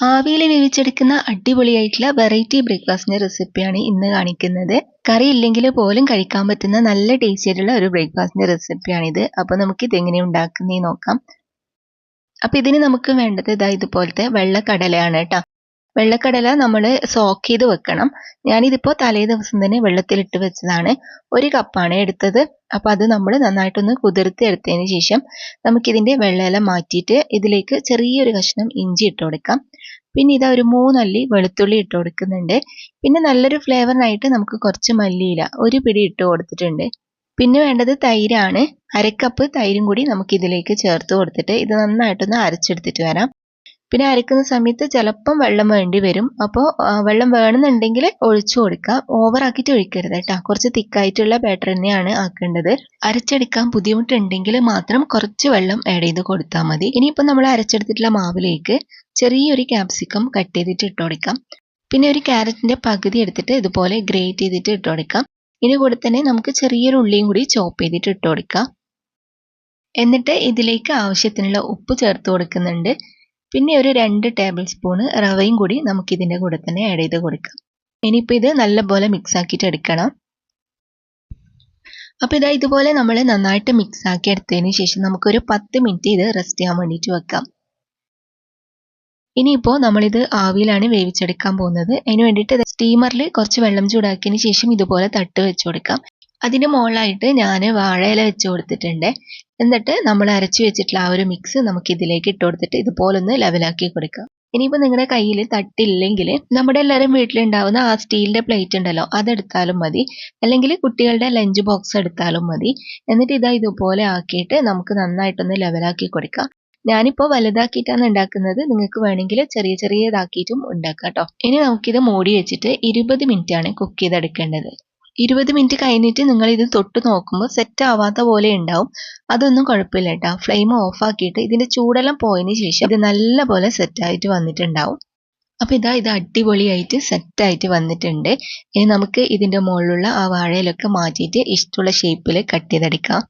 ആവിയിൽ വേവിച്ചെടുക്കുന്ന അടിപൊളിയായിട്ടുള്ള വെറൈറ്റി ബ്രേക്ക്ഫാസ്റ്റിന്റെ റെസിപ്പിയാണ് ഇന്ന് കാണിക്കുന്നത്. കറി ഇല്ലെങ്കിൽ പോലും കഴിക്കാൻ പറ്റുന്ന നല്ല ടേസ്റ്റി ആയിട്ടുള്ള ഒരു ബ്രേക്ക്ഫാസ്റ്റിന്റെ റെസിപ്പിയാണിത്. അപ്പോൾ നമുക്ക് ഇതെങ്ങനെ ഉണ്ടാക്കുന്നതെന്ന് നോക്കാം. അപ്പോൾ ഇതിന് നമുക്ക് വേണ്ടത് ഇതുപോലത്തെ വെള്ളക്കടലയാണ് കേട്ടോ. വെള്ളക്കടല നമ്മൾ സോക്ക് ചെയ്ത് വെക്കണം. ഞാനിതിപ്പോൾ തലേ ദിവസം തന്നെ വെള്ളത്തിലിട്ട് വെച്ചതാണ്. 1 കപ്പാണ് എടുത്തത്. അപ്പോൾ അത് നമ്മൾ നന്നായിട്ടൊന്ന് കുതിർത്തി എടുത്തതിന് ശേഷം നമുക്കിതിൻ്റെ വെള്ളയെല്ലാം മാറ്റിയിട്ട് ഇതിലേക്ക് ചെറിയൊരു കഷ്ണം ഇഞ്ചി ഇട്ട് കൊടുക്കാം. പിന്നെ ഒരു 3 അല്ലി വെളുത്തുള്ളി ഇട്ട് കൊടുക്കുന്നുണ്ട്. പിന്നെ നല്ലൊരു ഫ്ലേവറിനായിട്ട് നമുക്ക് കുറച്ച് മല്ലിയില 1 പിടി ഇട്ട് കൊടുത്തിട്ടുണ്ട്. പിന്നെ വേണ്ടത് തൈരാണ്. 1/2 കപ്പ് തൈരും കൂടി നമുക്ക് ഇതിലേക്ക് ചേർത്ത് കൊടുത്തിട്ട് ഇത് നന്നായിട്ടൊന്ന് അരച്ചെടുത്തിട്ട് വരാം. പിന്നെ അരക്കുന്ന സമയത്ത് ചിലപ്പം വെള്ളം വേണ്ടി വരും. അപ്പോൾ വെള്ളം വേണമെന്നുണ്ടെങ്കിൽ ഒഴിച്ചു കൊടുക്കാം. ഓവറാക്കിയിട്ട് ഒഴിക്കരുത് കേട്ടോ. കുറച്ച് തിക്കായിട്ടുള്ള ബാറ്റർ തന്നെയാണ് ആക്കേണ്ടത്. അരച്ചെടുക്കാൻ ബുദ്ധിമുട്ടുണ്ടെങ്കിൽ മാത്രം കുറച്ച് വെള്ളം ആഡ് ചെയ്ത് കൊടുത്താൽ മതി. ഇനിയിപ്പോൾ നമ്മൾ അരച്ചെടുത്തിട്ടുള്ള മാവിലേക്ക് ചെറിയൊരു ക്യാപ്സിക്കം കട്ട് ചെയ്തിട്ട് ഇട്ട് കൊടുക്കാം. പിന്നെ ഒരു ക്യാരറ്റിന്റെ പകുതി എടുത്തിട്ട് ഇതുപോലെ ഗ്രേറ്റ് ചെയ്തിട്ട് ഇട്ട് കൊടുക്കാം. ഇതിന് കൂടെ തന്നെ നമുക്ക് ചെറിയൊരു ഉള്ളിയും കൂടി ചോപ്പ് ചെയ്തിട്ട് ഇട്ട് കൊടുക്കാം. എന്നിട്ട് ഇതിലേക്ക് ആവശ്യത്തിനുള്ള ഉപ്പ് ചേർത്ത് കൊടുക്കുന്നുണ്ട്. പിന്നെ ഒരു 2 ടേബിൾ സ്പൂൺ റവയും കൂടി നമുക്ക് ഇതിൻ്റെ കൂടെ തന്നെ ആഡ് ചെയ്ത് കൊടുക്കാം. ഇനിയിപ്പോൾ ഇത് നല്ലപോലെ മിക്സ് ആക്കിയിട്ട് എടുക്കണം. അപ്പോൾ ഇതുപോലെ നമ്മൾ നന്നായിട്ട് മിക്സ് ആക്കി എടുത്തതിന് ശേഷം നമുക്കൊരു 10 മിനിറ്റ് ഇത് റെസ്റ്റ് ചെയ്യാൻ വേണ്ടിയിട്ട് വെക്കാം. ഇനിയിപ്പോൾ നമ്മളിത് ആവിയിലാണ് വേവിച്ചെടുക്കാൻ പോകുന്നത്. അതിന് വേണ്ടിയിട്ട് സ്റ്റീമറിൽ കുറച്ച് വെള്ളം ചൂടാക്കിയതിന് ശേഷം ഇതുപോലെ തട്ട് വെച്ച് കൊടുക്കാം. അതിന് മുകളിലായിട്ട് ഞാൻ വാഴയില വെച്ച് കൊടുത്തിട്ടുണ്ട്. എന്നിട്ട് നമ്മൾ അരച്ചു വെച്ചിട്ടുള്ള ആ ഒരു മിക്സ് നമുക്ക് ഇതിലേക്ക് ഇട്ട് കൊടുത്തിട്ട് ഇതുപോലെ ഒന്ന് ലെവലാക്കി കൊടുക്കാം. ഇനിയിപ്പോൾ നിങ്ങളുടെ കയ്യിൽ തട്ടില്ലെങ്കിൽ നമ്മുടെ എല്ലാവരും വീട്ടിലുണ്ടാവുന്ന ആ സ്റ്റീലിൻ്റെ പ്ലേറ്റ് ഉണ്ടല്ലോ, അതെടുത്താലും മതി. അല്ലെങ്കിൽ കുട്ടികളുടെ ലഞ്ച് ബോക്സ് എടുത്താലും മതി. എന്നിട്ട് ഇതുപോലെ ആക്കിയിട്ട് നമുക്ക് നന്നായിട്ടൊന്ന് ലെവലാക്കി കൊടുക്കാം. ഞാനിപ്പോൾ വലുതാക്കിയിട്ടാണ് ഉണ്ടാക്കുന്നത്. നിങ്ങൾക്ക് വേണമെങ്കിൽ ചെറിയതാക്കിയിട്ടും ഉണ്ടാക്കാം കേട്ടോ. ഇനി നമുക്കിത് മൂടി വെച്ചിട്ട് 20 മിനിറ്റ് ആണ് കുക്ക് ചെയ്തെടുക്കേണ്ടത്. 20 മിനിറ്റ് കഴിഞ്ഞിട്ട് നിങ്ങൾ ഇത് തൊട്ട് നോക്കുമ്പോൾ സെറ്റ് ആവാത്ത പോലെ ഉണ്ടാവും. അതൊന്നും കുഴപ്പമില്ല കേട്ടോ. ഫ്ലെയിം ഓഫ് ആക്കിയിട്ട് ഇതിൻ്റെ ചൂടെല്ലാം പോയതിന് ശേഷം ഇത് നല്ലപോലെ സെറ്റായിട്ട് വന്നിട്ടുണ്ടാവും. അപ്പോൾ ഇത് അടിപൊളിയായിട്ട് സെറ്റായിട്ട് വന്നിട്ടുണ്ട്. ഇനി നമുക്ക് ഇതിൻ്റെ മുകളിലുള്ള ആ വാഴയിലൊക്കെ മാറ്റിയിട്ട് ഇഷ്ടമുള്ള ഷേപ്പിൽ കട്ട് ചെയ്തെടുക്കാം.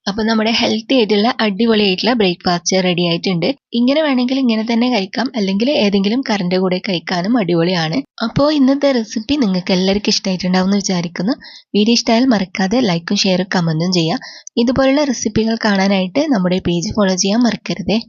അപ്പോൾ നമ്മുടെ ഹെൽത്തി ആയിട്ടുള്ള അടിപൊളിയായിട്ടുള്ള ബ്രേക്ക്ഫാസ്റ്റ് റെഡി ആയിട്ടുണ്ട്. ഇങ്ങനെ വേണമെങ്കിൽ ഇങ്ങനെ തന്നെ കഴിക്കാം, അല്ലെങ്കിൽ ഏതെങ്കിലും കറിൻ്റെ കൂടെ കഴിക്കാനും അടിപൊളിയാണ്. അപ്പോൾ ഇന്നത്തെ റെസിപ്പി നിങ്ങൾക്ക് എല്ലാവർക്കും ഇഷ്ടമായിട്ടുണ്ടാവും എന്ന് വിചാരിക്കുന്നു. വീഡിയോ ഇഷ്ടമായാൽ മറക്കാതെ ലൈക്കും ഷെയറും കമൻറ്റും ചെയ്യുക. ഇതുപോലുള്ള റെസിപ്പികൾ കാണാനായിട്ട് നമ്മുടെ പേജ് ഫോളോ ചെയ്യാൻ മറക്കരുതേ.